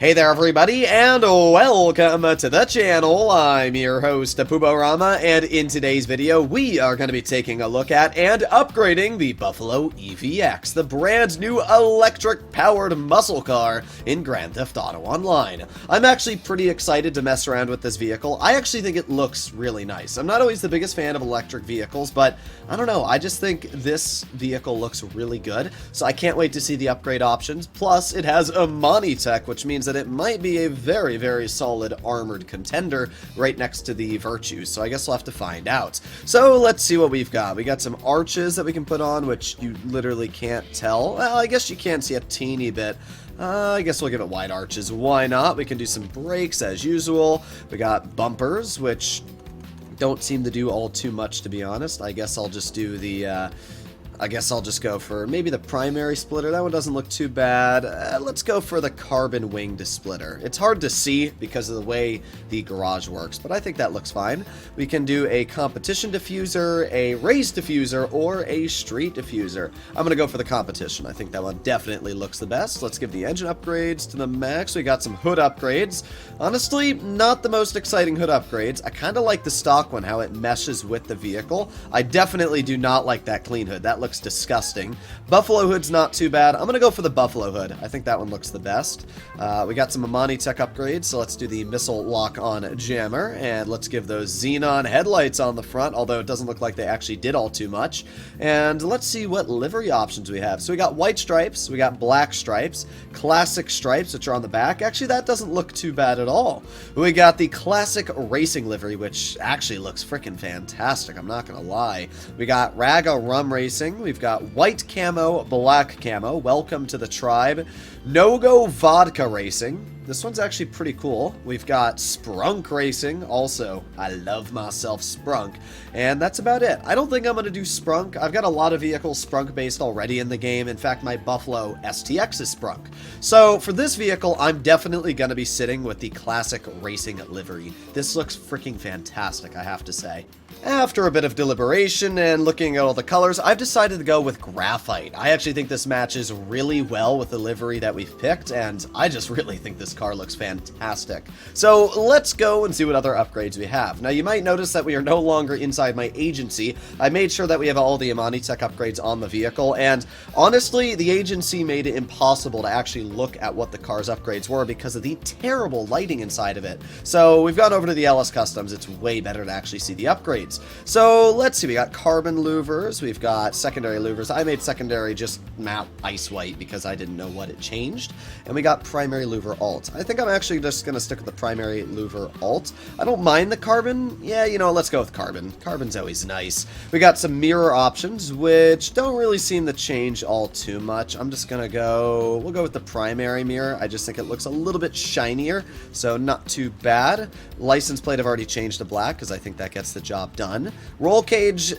Hey there everybody, and welcome to the channel. I'm your host, Puborama, and in today's video, we are going to be taking a look at and upgrading the Buffalo EVX, the brand new electric-powered muscle car in Grand Theft Auto Online. I'm actually pretty excited to mess around with this vehicle. I actually think it looks really nice. I'm not always the biggest fan of electric vehicles, but I don't know, I just think this vehicle looks really good, so I can't wait to see the upgrade options. Plus, it has Amani tech, which means that it might be a very, very solid armored contender right next to the Virtues, so I guess we'll have to find out. So let's see what we've got. We got some arches that we can put on, which you literally can't tell. Well, I guess you can see a teeny bit. I guess we'll give it wide arches. Why not? We can do some brakes as usual. We got bumpers, which don't seem to do all too much, to be honest. I guess I'll just do the, I guess I'll just go for maybe the primary splitter. That one doesn't look too bad. Let's go for the carbon winged splitter. It's hard to see because of the way the garage works, but I think that looks fine. We can do a competition diffuser, a race diffuser, or a street diffuser. I'm going to go for the competition. I think that one definitely looks the best. Let's give the engine upgrades to the max. We got some hood upgrades. Honestly, not the most exciting hood upgrades. I kind of like the stock one, how it meshes with the vehicle. I definitely do not like that clean hood. That looks disgusting. Buffalo hood's not too bad. I'm gonna go for the Buffalo hood. I think that one looks the best. We got some Amani tech upgrades, so let's do the missile lock-on jammer, and let's give those xenon headlights on the front, although it doesn't look like they actually did all too much. And let's see what livery options we have. So we got white stripes, we got black stripes, classic stripes, which are on the back. Actually, that doesn't look too bad at all. We got the classic racing livery, which actually looks freaking fantastic, I'm not gonna lie. We got Raga Rum Racing. We've got white camo, black camo. Welcome to the tribe. No-Go Vodka Racing. This one's actually pretty cool. We've got Sprunk Racing. Also, I love myself Sprunk. And that's about it. I don't think I'm going to do Sprunk. I've got a lot of vehicles Sprunk-based already in the game. In fact, my Buffalo STX is Sprunk. So, for this vehicle, I'm definitely going to be sitting with the classic racing livery. This looks freaking fantastic, I have to say. After a bit of deliberation and looking at all the colors, I've decided to go with graphite. I actually think this matches really well with the livery that we've picked, and I just really think this car looks fantastic. So let's go and see what other upgrades we have. Now you might notice that we are no longer inside my agency. I made sure that we have all the Amani tech upgrades on the vehicle, and honestly, the agency made it impossible to actually look at what the car's upgrades were because of the terrible lighting inside of it. So we've gone over to the LS Customs. It's way better to actually see the upgrades. So let's see, we got carbon louvers, we've got secondary louvers. I made secondary just matte ice white because I didn't know what it changed. And we got primary louver alt. I think I'm actually just going to stick with the primary louver alt. I don't mind the carbon. Yeah, you know, let's go with carbon. Carbon's always nice. We got some mirror options, which don't really seem to change all too much. I'm just going to go, we'll go with the primary mirror. I just think it looks a little bit shinier, so not too bad. License plate I've already changed to black because I think that gets the job done. Roll cage,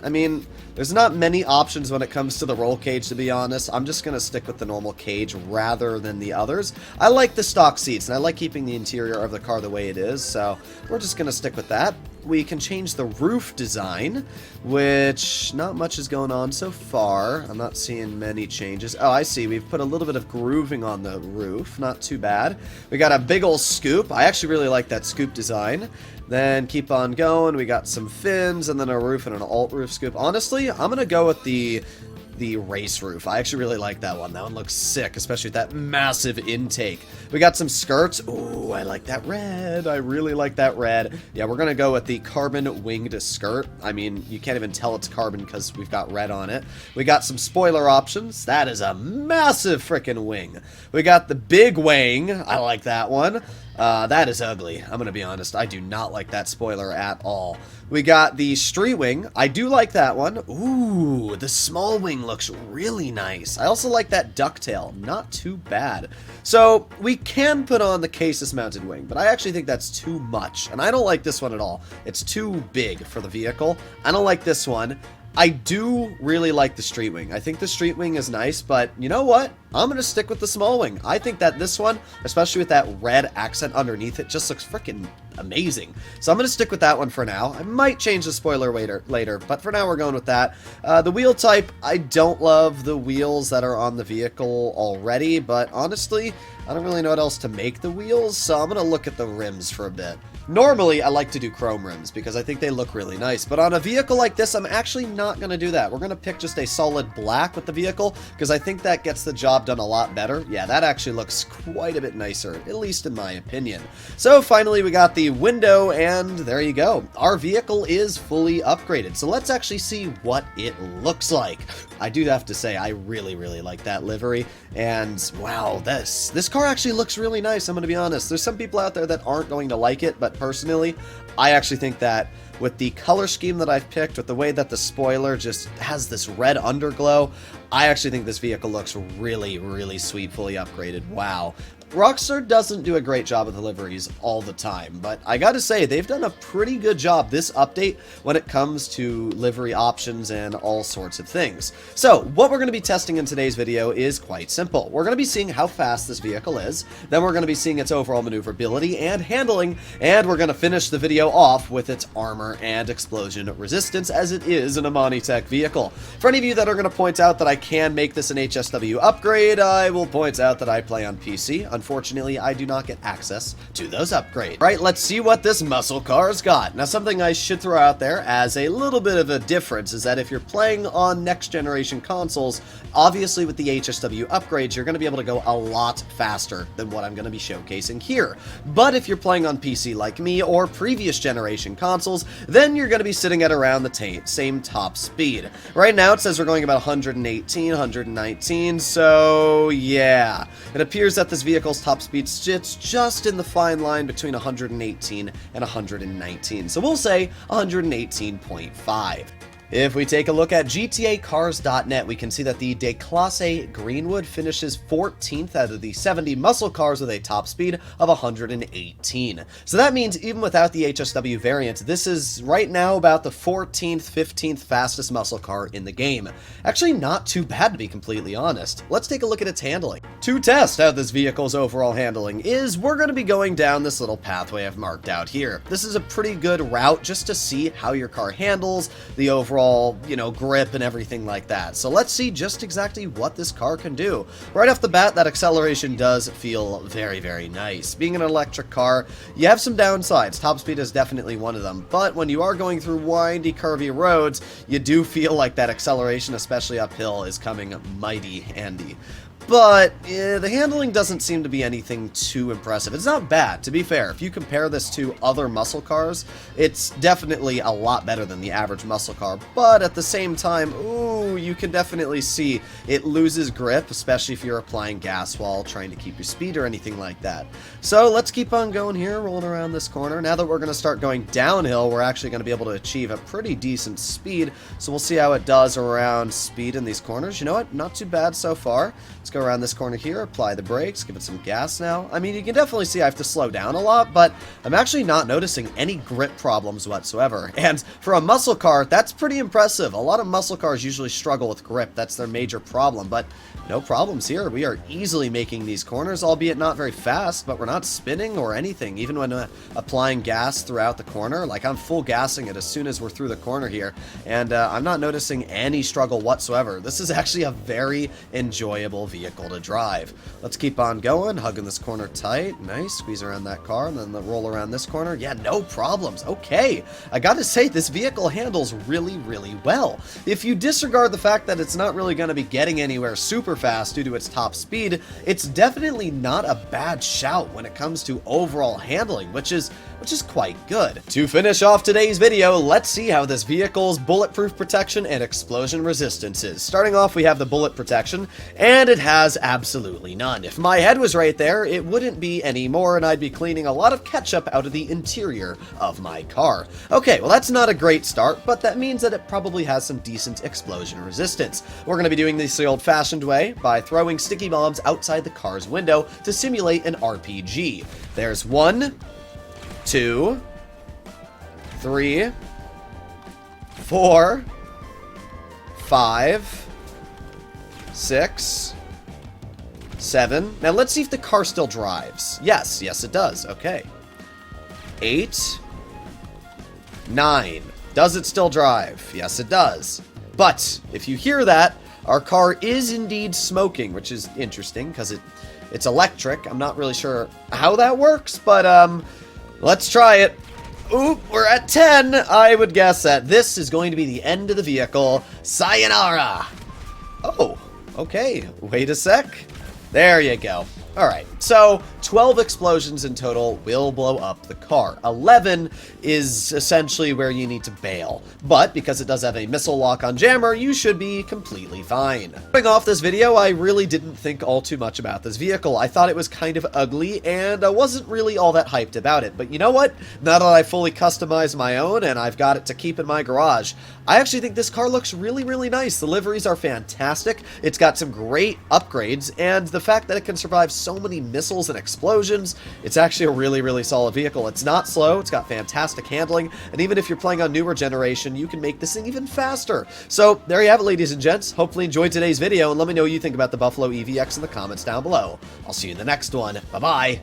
I mean, there's not many options when it comes to the roll cage, to be honest. I'm just going to stick with the normal cage rather than the others. I like the stock seats, and I like keeping the interior of the car the way it is, so we're just going to stick with that. We can change the roof design, which not much is going on so far. I'm not seeing many changes. Oh, I see. We've put a little bit of grooving on the roof. Not too bad. We got a big old scoop. I actually really like that scoop design. Then keep on going. We got some fins and then a roof and an alt roof scoop. Honestly, I'm going to go with the race roof. I actually really like that one. That one looks sick, especially with that massive intake. We got some skirts. Ooh, I like that red. I really like that red. Yeah, we're gonna go with the carbon winged skirt. I mean, you can't even tell it's carbon because we've got red on it. We got some spoiler options. That is a massive freaking wing. We got the big wing. I like that one. That is ugly. I'm gonna be honest. I do not like that spoiler at all. We got the street wing. I do like that one. Ooh, the small wing looks really nice. I also like that ducktail. Not too bad. So we can put on the cases mounted wing, but I actually think that's too much. And I don't like this one at all. It's too big for the vehicle. I don't like this one. I do really like the street wing. I think the street wing is nice, but you know what? I'm going to stick with the small wing. I think that this one, especially with that red accent underneath it, just looks freaking amazing. So I'm going to stick with that one for now. I might change the spoiler later, but for now we're going with that. The wheel type, I don't love the wheels that are on the vehicle already, but honestly, I don't really know what else to make the wheels, so I'm going to look at the rims for a bit. Normally, I like to do chrome rims because I think they look really nice, but on a vehicle like this, I'm actually not going to do that. We're going to pick just a solid black with the vehicle because I think that gets the job done a lot better. Yeah, that actually looks quite a bit nicer, at least in my opinion. So finally, we got the window, and there you go. Our vehicle is fully upgraded, so let's actually see what it looks like. I do have to say, I really, really like that livery, and wow, this car actually looks really nice, I'm going to be honest. There's some people out there that aren't going to like it, but personally, I actually think that with the color scheme that I've picked, with the way that the spoiler just has this red underglow, I actually think this vehicle looks really, really sweet, fully upgraded. Wow. Rockstar doesn't do a great job with the liveries all the time, but I gotta say, they've done a pretty good job this update when it comes to livery options and all sorts of things. So, what we're going to be testing in today's video is quite simple. We're going to be seeing how fast this vehicle is, then we're going to be seeing its overall maneuverability and handling, and we're going to finish the video off with its armor and explosion resistance, as it is an Amani Tech vehicle. For any of you that are going to point out that I can make this an HSW upgrade, I will point out that I play on PC. Unfortunately, I do not get access to those upgrades. Right, let's see what this muscle car's got. Now, something I should throw out there as a little bit of a difference is that if you're playing on next generation consoles, obviously with the HSW upgrades, you're going to be able to go a lot faster than what I'm going to be showcasing here. But if you're playing on PC like me or previous generation consoles, then you're going to be sitting at around the same top speed. Right now, it says we're going about 118, 119, so yeah. It appears that this vehicle's top speed sits just in the fine line between 118 and 119, so we'll say 118.5. If we take a look at GTAcars.net, we can see that the Declasse Greenwood finishes 14th out of the 70 muscle cars with a top speed of 118. So that means even without the HSW variant, this is right now about the 14th, 15th fastest muscle car in the game. Actually, not too bad to be completely honest. Let's take a look at its handling. To test out this vehicle's overall handling we're going to be going down this little pathway I've marked out here. This is a pretty good route just to see how your car handles, the overall grip and everything like that. So let's see just exactly what this car can do. Right off the bat, that acceleration does feel very, very nice. Being an electric car, you have some downsides. Top speed is definitely one of them, but when you are going through windy, curvy roads, you do feel like that acceleration, especially uphill, is coming mighty handy. But the handling doesn't seem to be anything too impressive. It's not bad, to be fair. If you compare this to other muscle cars, it's definitely a lot better than the average muscle car. But at the same time, ooh, you can definitely see it loses grip, especially if you're applying gas while trying to keep your speed or anything like that. So let's keep on going here, rolling around this corner. Now that we're going to start going downhill, we're actually going to be able to achieve a pretty decent speed. So we'll see how it does around speed in these corners. You know what? Not too bad so far. Let's go around this corner here, apply the brakes, give it some gas now. I mean, you can definitely see I have to slow down a lot, but I'm actually not noticing any grip problems whatsoever. And for a muscle car, that's pretty impressive. A lot of muscle cars usually struggle with grip. That's their major problem, but no problems here. We are easily making these corners, albeit not very fast, but we're not spinning or anything, even when applying gas throughout the corner. Like, I'm full gassing it as soon as we're through the corner here, and I'm not noticing any struggle whatsoever. This is actually a very enjoyable vehicle to drive. Let's keep on going, hugging this corner tight. Nice, squeeze around that car, and then the roll around this corner. Yeah, no problems. Okay, I gotta say, this vehicle handles really, really well. If you disregard the fact that it's not really gonna be getting anywhere super fast due to its top speed, it's definitely not a bad shout when it comes to overall handling, which is quite good. To finish off today's video, let's see how this vehicle's bulletproof protection and explosion resistance is. Starting off, we have the bullet protection, and it has absolutely none. If my head was right there, it wouldn't be anymore, and I'd be cleaning a lot of ketchup out of the interior of my car. Okay, well, that's not a great start, but that means that it probably has some decent explosion resistance. We're going to be doing this the old-fashioned way by throwing sticky bombs outside the car's window to simulate an RPG. There's 1, 2, 3, 4, 5, 6, 7. Now let's see if the car still drives. Yes, it does. Okay. 8. 9. Does it still drive? Yes, it does. But if you hear that, our car is indeed smoking, which is interesting because it's electric. I'm not really sure how that works, but let's try it. Oop, we're at 10. I would guess that this is going to be the end of the vehicle. Sayonara. Oh, okay. Wait a sec. There you go. Alright, so 12 explosions in total will blow up the car. 11 is essentially where you need to bail. But because it does have a missile lock on jammer, you should be completely fine. Starting off this video, I really didn't think all too much about this vehicle. I thought it was kind of ugly, and I wasn't really all that hyped about it. But you know what? Now that I fully customized my own, and I've got it to keep in my garage, I actually think this car looks really, really nice. The liveries are fantastic. It's got some great upgrades, and the fact that it can survive so many missiles and explosions, it's actually a really, really solid vehicle. It's not slow, it's got fantastic handling, and even if you're playing on newer generation, you can make this thing even faster. So there you have it, ladies and gents. Hopefully enjoyed today's video, and let me know what you think about the Buffalo EVX in the comments down below. I'll see you in the next one. Bye-bye.